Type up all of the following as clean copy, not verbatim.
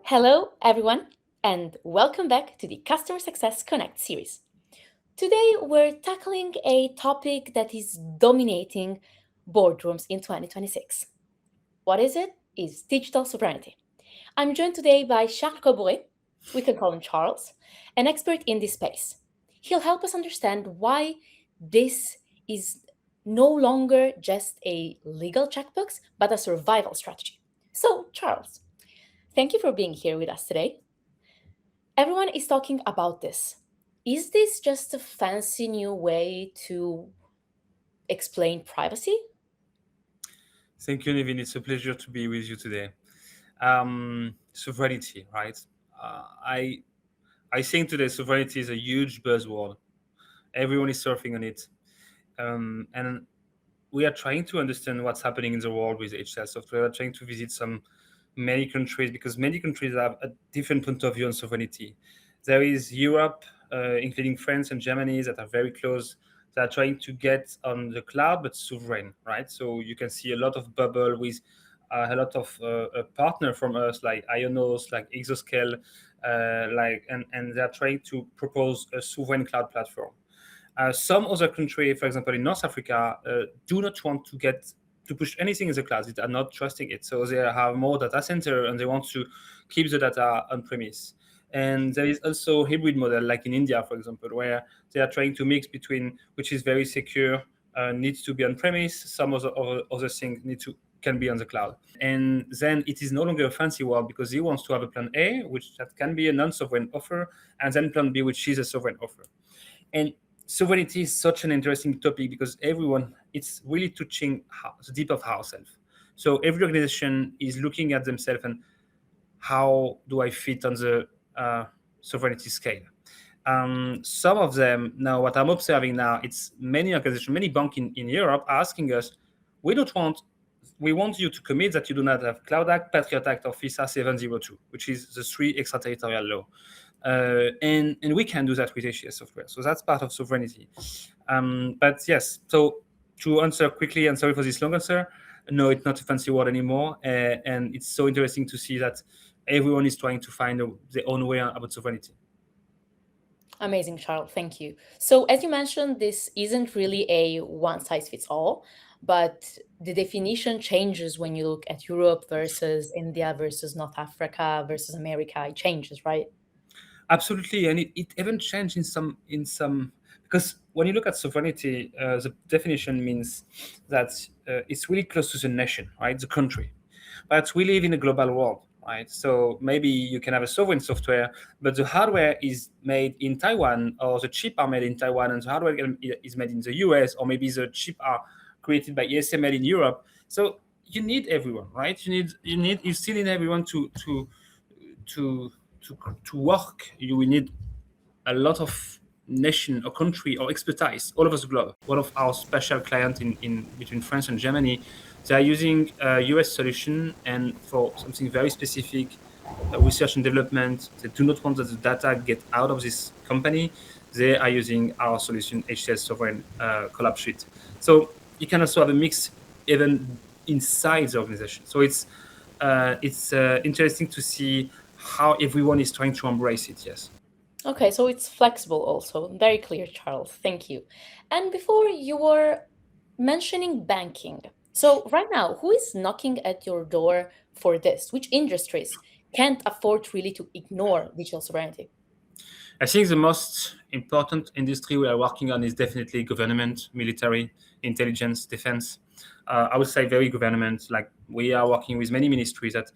Hello, everyone, and welcome back to the Customer Success Connect series. Today, we're tackling a topic that is dominating boardrooms in 2026. What is it? Is digital sovereignty. I'm joined today by Charles Cabouret, we can call him Charles, an expert in this space. He'll help us understand why this is no longer just a legal checkbox, but a survival strategy. So, Charles, thank you for being here with us today. Everyone is talking about this. Is this just a fancy new way to explain privacy? Thank you, Nivine. It's a pleasure to be with you today. Sovereignty, right? Uh, I I think today sovereignty is a huge buzzword. Everyone is surfing on it, and we are trying to understand what's happening in the world with HCL software. We are trying to visit many countries because many countries have a different point of view on sovereignty. There is Europe, including France and Germany, that are very close. That are trying to get on the cloud, but sovereign, right? So you can see a lot of bubble with a lot of a partner from us, like Ionos, like Exoscale, and they are trying to propose a sovereign cloud platform. Some other countries, for example, in North Africa, do not want to push anything in the cloud. They are not trusting it. So they have more data center and they want to keep the data on premise. And there is also hybrid model, like in India, for example, where they are trying to mix between which is very secure, needs to be on premise. Some other things can be on the cloud. And then it is no longer a fancy world because he wants to have a plan A, which that can be a non-sovereign offer, and then plan B, which is a sovereign offer. And sovereignty is such an interesting topic because everyone, it's really touching the deep of ourselves. So every organization is looking at themselves and how do I fit on the sovereignty scale. Some of them now, what I'm observing now, it's many organizations, many banks in Europe are asking us, we don't want, we want you to commit that you do not have Cloud Act, Patriot Act, or FISA 702, which is the three extraterritorial law. And we can do that with HCL software. So that's part of sovereignty. But yes, so to answer quickly, and sorry for this long answer, no, it's not a fancy word anymore. And it's so interesting to see that everyone is trying to find their own way about sovereignty. Amazing, Charles. Thank you. So, as you mentioned, this isn't really a one size fits all, but the definition changes when you look at Europe versus India versus North Africa versus America. It changes, right? Absolutely, and it even changed in some because when you look at sovereignty, the definition means that it's really close to the nation, right, the country. But we live in a global world, right? So maybe you can have a sovereign software, but the hardware is made in Taiwan, or the chip are made in Taiwan, and the hardware is made in the US, or maybe the chip are created by ESML in Europe. So you need everyone, right? You still need everyone to to work. You will need a lot of nation or country or expertise all over the globe. One of our special clients in between France and Germany, they are using a US solution, and for something very specific, research and development, they do not want that the data get out of this company. They are using our solution, HCL Sovereign Collab Suite. So you can also have a mix even inside the organization. So it's interesting to see how everyone is trying to embrace it. Yes. Okay, so it's flexible also. Very clear, Charles. Thank you. And before you were mentioning banking. So, right now, who is knocking at your door for this? Which industries can't afford really to ignore digital sovereignty? I think the most important industry we are working on is definitely government, military, intelligence, defense. I would say very government. Like we are working with many ministries that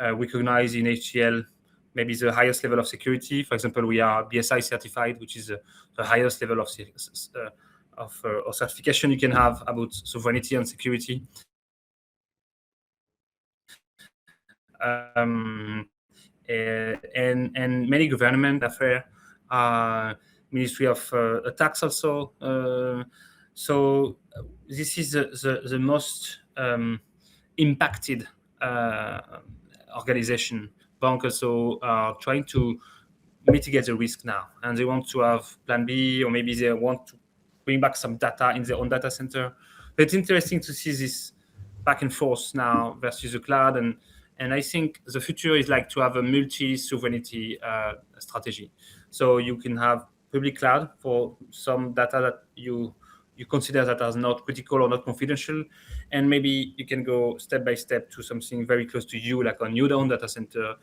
recognize in HCL maybe the highest level of security. For example, we are BSI certified, which is the highest level of certification you can have about sovereignty and security. And many government affair, Ministry of Tax also. So this is the most impacted organization. Bank also are trying to mitigate the risk now, and they want to have plan B, or maybe they want to bring back some data in their own data center. But it's interesting to see this back and forth now versus the cloud, And I think the future is like to have a multi-sovereignty strategy. So you can have public cloud for some data that you consider that as not critical or not confidential, and maybe you can go step by step to something very close to you, like a new down data center.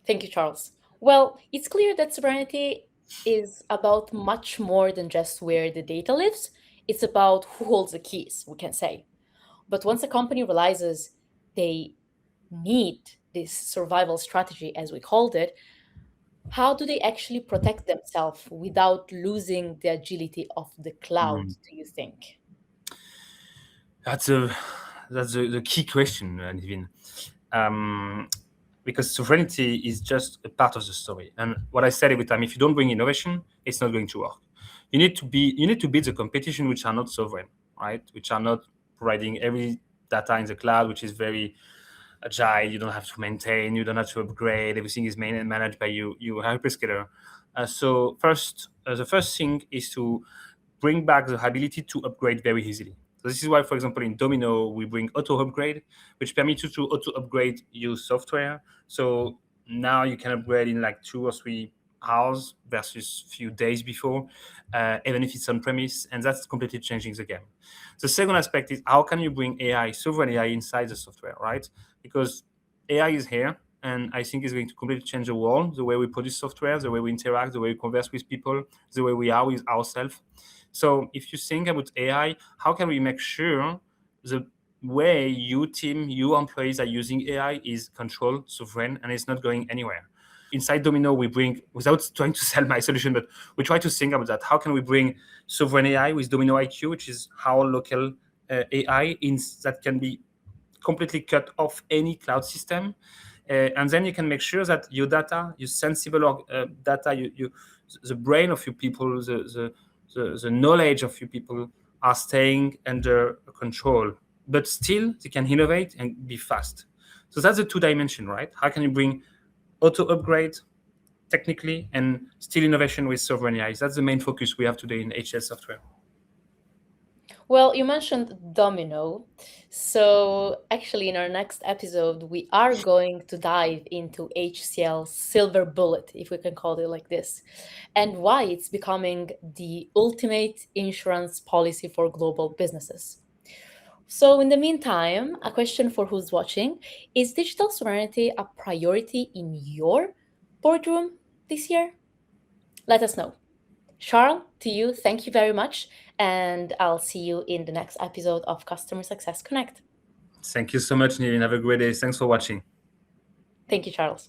Thank you, Charles. Well, it's clear that sovereignty is about much more than just where the data lives. It's about who holds the keys, we can say. But once a company realizes they need this survival strategy, as we called it, how do they actually protect themselves without losing the agility of the cloud, Mm. do you think? That's a the key question, Nivine. Um, because sovereignty is just a part of the story. And what I said every time, if you don't bring innovation, it's not going to work. You need to beat the competition which are not sovereign, right? Which are not providing every data in the cloud, which is very agile. You don't have to maintain, you don't have to upgrade. Everything is managed by you hyperscaler. The first thing is to bring back the ability to upgrade very easily. So this is why, for example, in Domino, we bring auto upgrade, which permits you to auto upgrade your software. So now you can upgrade in like 2 or 3 hours versus few days before, even if it's on premise, and that's completely changing the game. The second aspect is how can you bring AI, sovereign AI, inside the software, right? Because AI is here, and I think it's going to completely change the world, the way we produce software, the way we interact, the way we converse with people, the way we are with ourselves. So if you think about AI, how can we make sure the way you team, you employees are using AI is controlled, sovereign, and it's not going anywhere? Inside Domino, we bring, without trying to sell my solution, but we try to think about that. How can we bring sovereign AI with Domino IQ, which is our local AI that can be completely cut off any cloud system, and then you can make sure that your data, your sensible data, the brain of your people, the knowledge of your people are staying under control, but still they can innovate and be fast. So that's the two dimension, right? How can you bring auto upgrade technically and still innovation with sovereign AI? That's the main focus we have today in HCL software. Well, you mentioned Domino. So, actually, in our next episode, we are going to dive into HCL Silver Bullet, if we can call it like this, and why it's becoming the ultimate insurance policy for global businesses. So, in the meantime, a question for who's watching: is digital sovereignty a priority in your boardroom this year? Let us know. Charles, to you, thank you very much. And I'll see you in the next episode of Customer Success Connect. Thank you so much, Nivin. Have a great day. Thanks for watching. Thank you, Charles.